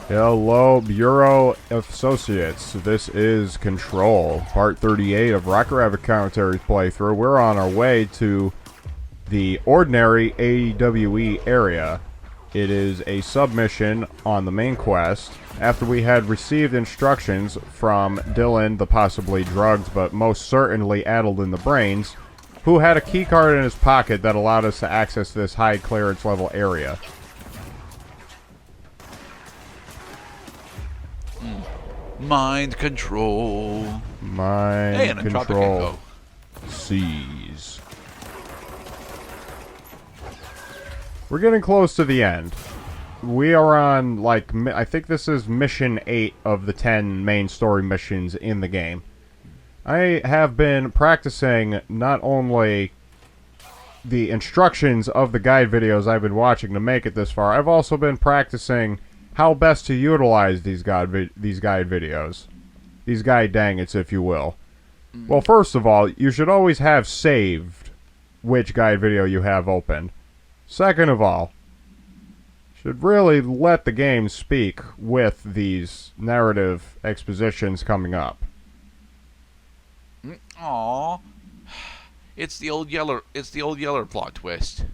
Hello, Bureau Associates. This is Control, Part 38 of Rocket Rabbit Commentaries playthrough. We're on our way to the ordinary AWE area. It is a submission on the main quest. After we had received instructions from Dylan, the possibly drugged but most certainly addled in the brains, who had a keycard in his pocket that allowed us to access this high clearance level area. Mind control. Mind and control. Seize. We're getting close to the end. We are on, like, I think this is mission 8 of the 10 main story missions in the game. I have been practicing not only the instructions of the guide videos I've been watching to make it this far, I've also been practicing how best to utilize these guide videos. These guide dang-its, if you will. Well, first of all, you should always have saved which guide video you have opened. Second of all, should really let the game speak with these narrative expositions coming up. Aww. It's the old Yeller plot twist.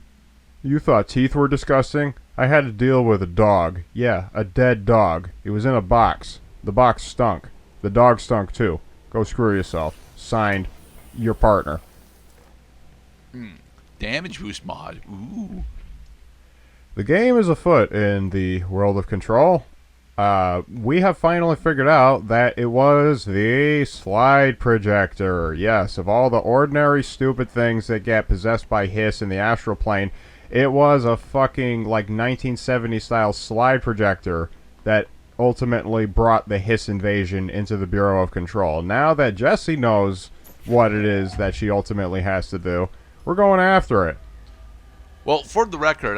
You thought teeth were disgusting? I had to deal with a dog. Yeah, a dead dog. It was in a box. The box stunk. The dog stunk too. Go screw yourself. Signed, your partner. Damage boost mod. Ooh. The game is afoot in the world of Control. We have finally figured out that it was the slide projector. Yes, of all the ordinary stupid things that get possessed by Hiss in the astral plane, it was a fucking, like, 1970s style slide projector that ultimately brought the Hiss invasion into the Bureau of Control. Now that Jessie knows what it is that she ultimately has to do, we're going after it. Well, for the record,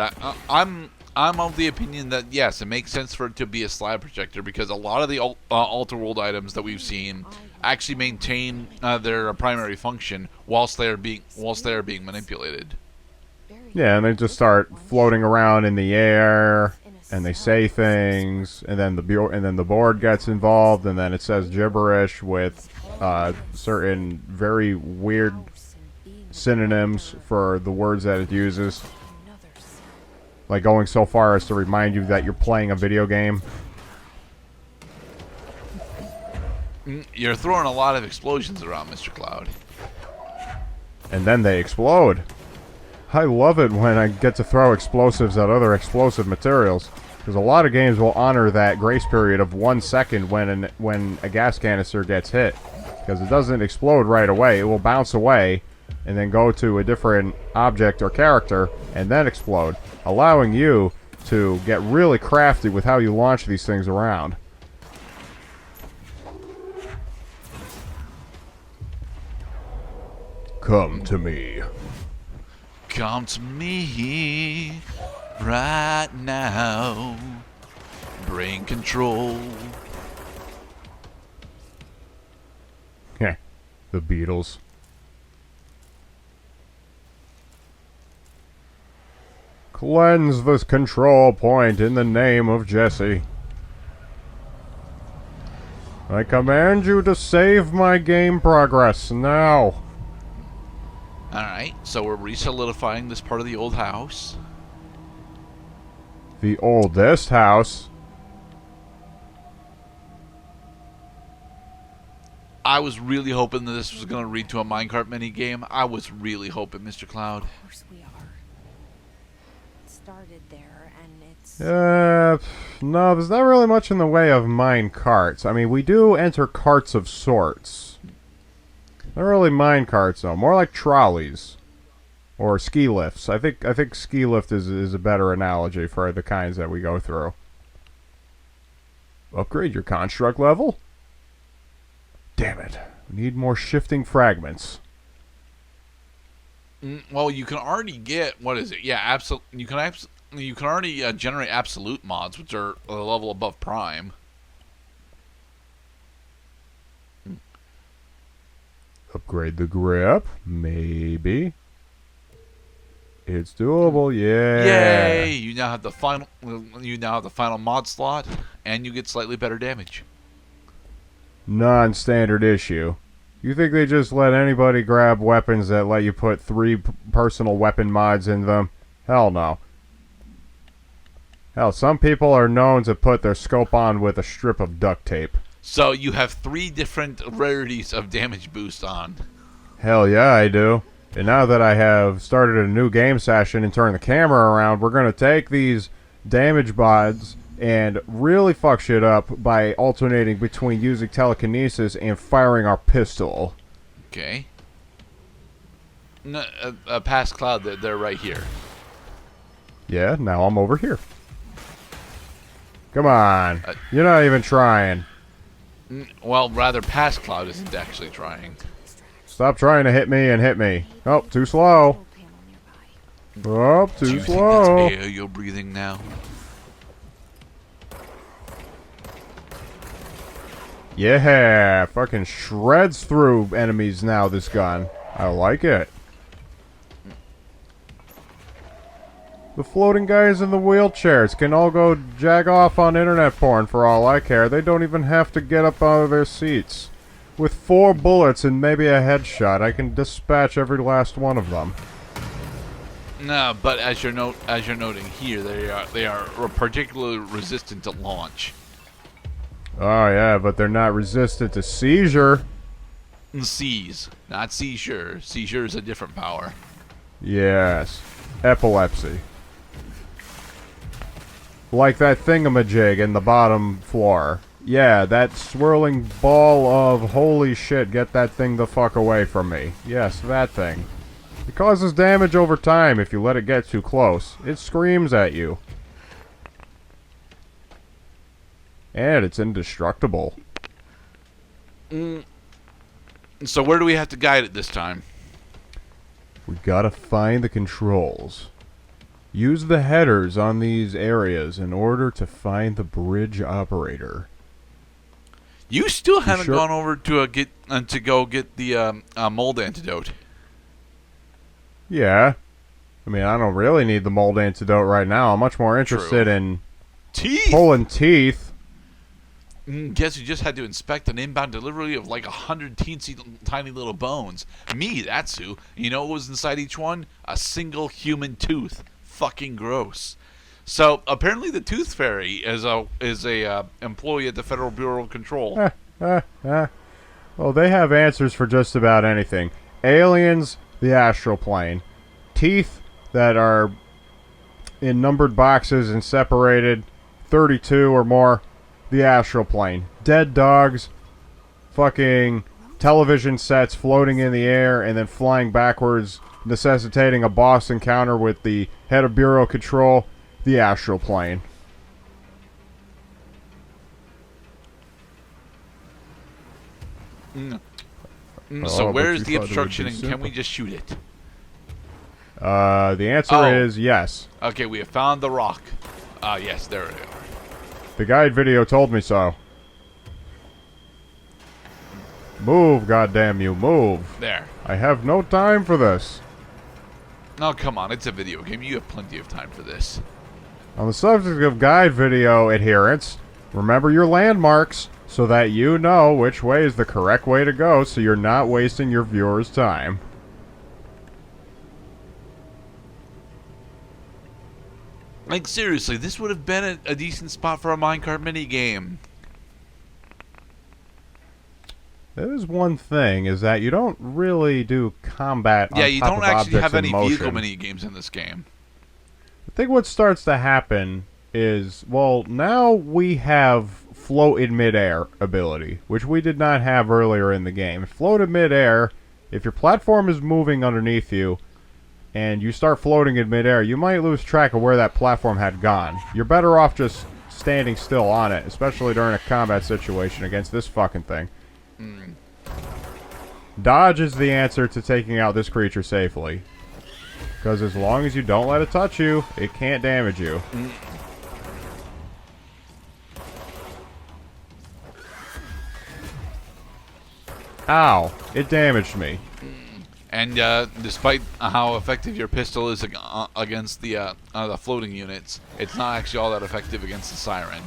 I'm of the opinion that yes, it makes sense for it to be a slide projector because a lot of the Alter World items that we've seen actually maintain their primary function whilst they are being manipulated. Yeah, and they just start floating around in the air, and they say things, and then the board gets involved, and then it says gibberish with certain very weird synonyms for the words that it uses. Like going so far as to remind you that you're playing a video game. You're throwing a lot of explosions around, Mr. Cloud. And then they explode. I love it when I get to throw explosives at other explosive materials, because a lot of games will honor that grace period of 1 second when a gas canister gets hit, because it doesn't explode right away. It will bounce away and then go to a different object or character and then explode, allowing you to get really crafty with how you launch these things around. Come to me. Come to me right now. Brain control. Heh, the Beatles. Cleanse this control point in the name of Jessie. I command you to save my game progress now. Alright, so we're re-solidifying this part of the old house. The oldest house. I was really hoping that this was going to lead to a minecart minigame. I was really hoping, Mr. Cloud. Of course we are. It started there, and it's... No, there's not really much in the way of mine carts. I mean, we do enter carts of sorts. Not really mine carts, though. More like trolleys. Or ski lifts. I think ski lift is a better analogy for the kinds that we go through. Upgrade your construct level? Damn it. We need more shifting fragments. Well, you can already get, what is it? Yeah, absolute. You can already generate absolute mods, which are a level above prime. Upgrade the grip, maybe. It's doable, yeah. Yay! You now have the final mod slot. and you get slightly better damage. Non-standard issue. You think they just let anybody grab weapons that let you put 3 personal weapon mods in them? Hell no. Hell, some people are known to put their scope on with a strip of duct tape. So you have 3 different rarities of damage boost on. Hell yeah, I do. And now that I have started a new game session and turned the camera around, we're going to take these damage mods and really fuck shit up by alternating between using telekinesis and firing our pistol. Okay. No, past Cloud, they're right here. Yeah, now I'm over here. Come on. You're not even trying. Well, rather, past Cloud isn't actually trying. Stop trying to hit me and hit me. Oh, too slow. Oh, Do too you slow. think that's air you're breathing now? Yeah, fucking shreds through enemies now, this gun. I like it. The floating guys in the wheelchairs can all go jag off on internet porn for all I care. They don't even have to get up out of their seats. With 4 bullets and maybe a headshot, I can dispatch every last one of them. No, but as you're noting here, they are particularly resistant to launch. Oh yeah, but they're not resistant to seizure. Seize, not seizure. Seizure is a different power. Yes. Epilepsy. Like that thingamajig in the bottom floor. Yeah, that swirling ball of holy shit, get that thing the fuck away from me. Yes, that thing. It causes damage over time if you let it get too close. It screams at you. And it's indestructible. So where do we have to guide it this time? We gotta find the controls. Use the headers on these areas in order to find the bridge operator. You still haven't sure? gone over to go get the mold antidote. Yeah. I mean, I don't really need the mold antidote right now. I'm much more interested in Teeth. pulling teeth. Guess you just had to inspect an inbound delivery of like 100 teensy tiny little bones. Me, that's who. You know what was inside each one? A single human tooth. Fucking gross. So apparently the Tooth Fairy is a employee at the Federal Bureau of Control. Well, they have answers for just about anything. Aliens, the astral plane. Teeth that are in numbered boxes and separated, 32 or more, the astral plane. Dead dogs, fucking television sets floating in the air and then flying backwards, necessitating a boss encounter with the head of Bureau Control, the astral plane. So but where's you the thought it would obstruction be and can simple. we just shoot it? The answer is yes. Okay, we have found the rock. Yes, there they are. The guide video told me so. Move, goddamn you, move. There. I have no time for this. Oh, come on, it's a video game. You have plenty of time for this. On the subject of guide video adherence, remember your landmarks so that you know which way is the correct way to go so you're not wasting your viewers' time. Like, seriously, this would have been a decent spot for a minecart minigame. There is one thing, is that you don't really do combat on Yeah, you top don't of actually have objects in any vehicle motion. minigames in this game. I think what starts to happen is, well, now we have float in midair ability, which we did not have earlier in the game. Float in midair, if your platform is moving underneath you, and you start floating in midair, you might lose track of where that platform had gone. You're better off just standing still on it, especially during a combat situation against this fucking thing. Dodge is the answer to taking out this creature safely. Because as long as you don't let it touch you, it can't damage you. Ow, it damaged me. And despite how effective your pistol is against the floating units, it's not actually all that effective against the siren.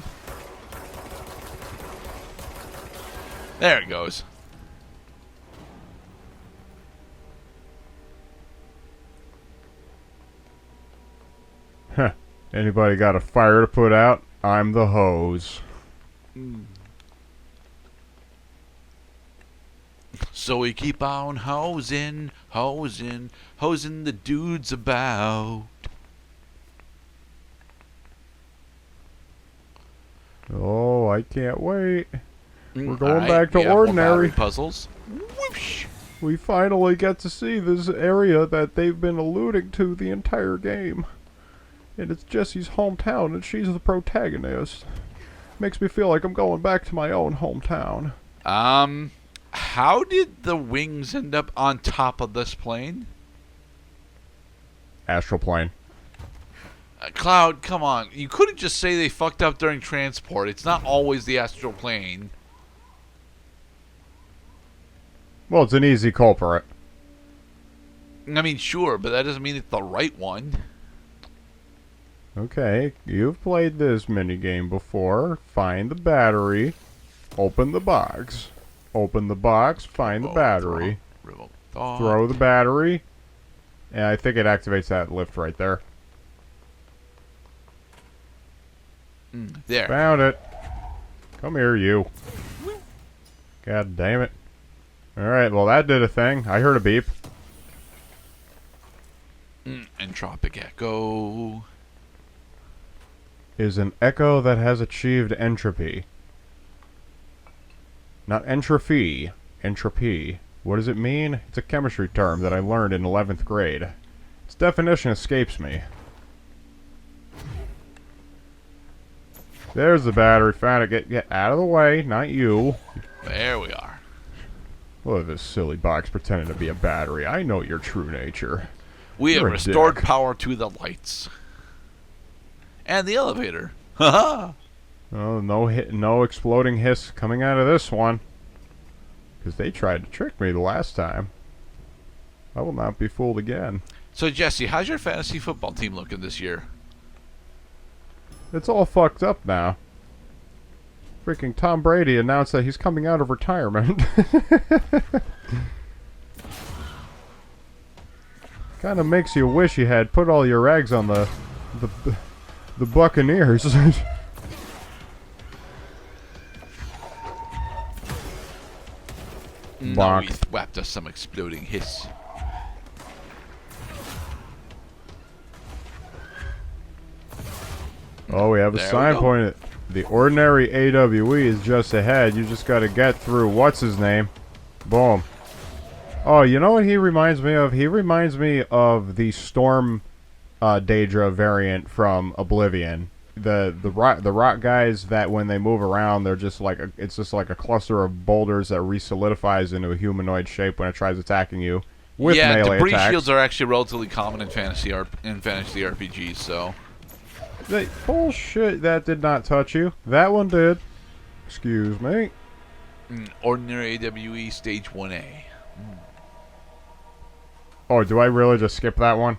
There it goes. Huh. Anybody got a fire to put out? I'm the hose. So we keep on hosing the dudes about. Oh, I can't wait. We're going Alright, back to we have more ordinary. battery puzzles. Whoosh. We finally get to see this area that they've been alluding to the entire game. And it's Jessie's hometown, and she's the protagonist. Makes me feel like I'm going back to my own hometown. How did the wings end up on top of this plane? Astral plane. Cloud, come on. You couldn't just say they fucked up during transport. It's not always the astral plane. Well, it's an easy culprit. I mean, sure, but that doesn't mean it's the right one. Okay, you've played this minigame before. Find the battery. Open the box. Open the box, find the battery. Revoke thought. Throw the battery. And I think it activates that lift right there. There. Found it. Come here, you. God damn it. Alright, well that did a thing. I heard a beep. Entropic echo. Is an echo that has achieved entropy. Not entropy. Entropy. What does it mean? It's a chemistry term that I learned in 11th grade. Its definition escapes me. There's the battery. Found it. Get out of the way. Not you. There we are. Look at this silly box pretending to be a battery. I know your true nature. We have You're a restored dick. power to the lights. And the elevator. Haha. Oh, no exploding hiss coming out of this one. Because they tried to trick me the last time. I will not be fooled again. So, Jesse, how's your fantasy football team looking this year? It's all fucked up now. Freaking Tom Brady announced that he's coming out of retirement. Kind of makes you wish you had put all your eggs on the Buccaneers. No, Bonk. he thwapped us some exploding hiss. Oh, we have a There we sign go. pointing. The ordinary AWE is just ahead. You just got to get through. What's his name? Boom. Oh, you know what he reminds me of? He reminds me of the Storm Daedra variant from Oblivion. The rock guys that when they move around, they're just like it's just like a cluster of boulders that resolidifies into a humanoid shape when it tries attacking you with yeah, melee debris attacks. shields are actually relatively common in fantasy RPGs. So Bullshit! That did not touch you. That one did. Excuse me. ordinary AWE stage 1A. Oh, do I really just skip that one?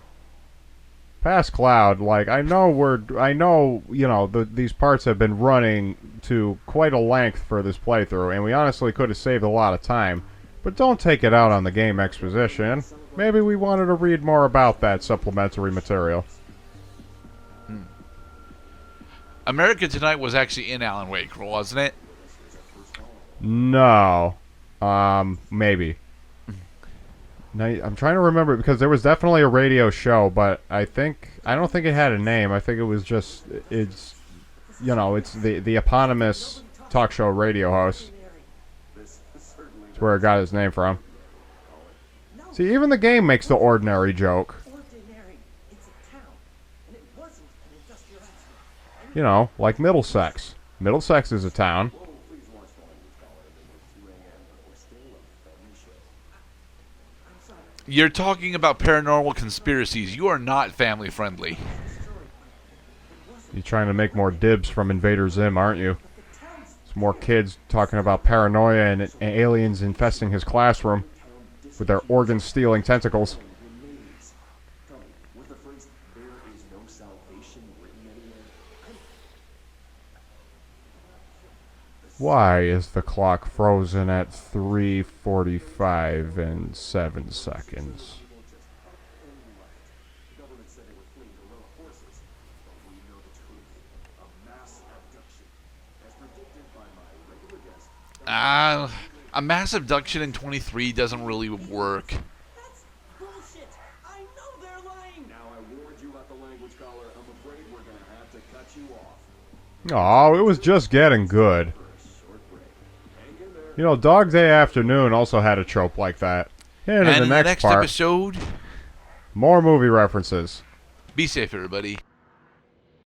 Past Cloud, like I know, you know, these parts have been running to quite a length for this playthrough, and we honestly could have saved a lot of time. But don't take it out on the game exposition. Maybe we wanted to read more about that supplementary material. America Tonight was actually in Alan Wake, wasn't it? No, maybe. Now, I'm trying to remember because there was definitely a radio show, but I don't think it had a name. I think it was just it's the eponymous talk show radio host. That's where it got his name from. See, even the game makes the ordinary joke. You know, like Middlesex. Middlesex is a town. You're talking about paranormal conspiracies. You are not family friendly. You're trying to make more dibs from Invader Zim, aren't you? It's more kids talking about paranoia and aliens infesting his classroom with their organ-stealing tentacles. Why is the clock frozen at 3:45 and 7 seconds? A mass abduction in 23 doesn't really work. That's bullshit. I know they're lying. Now I warned you about the language caller. I'm afraid we're gonna have to cut you off. Oh, it was just getting good. You know, Dog Day Afternoon also had a trope like that. And in the next part, episode, more movie references. be safe, everybody.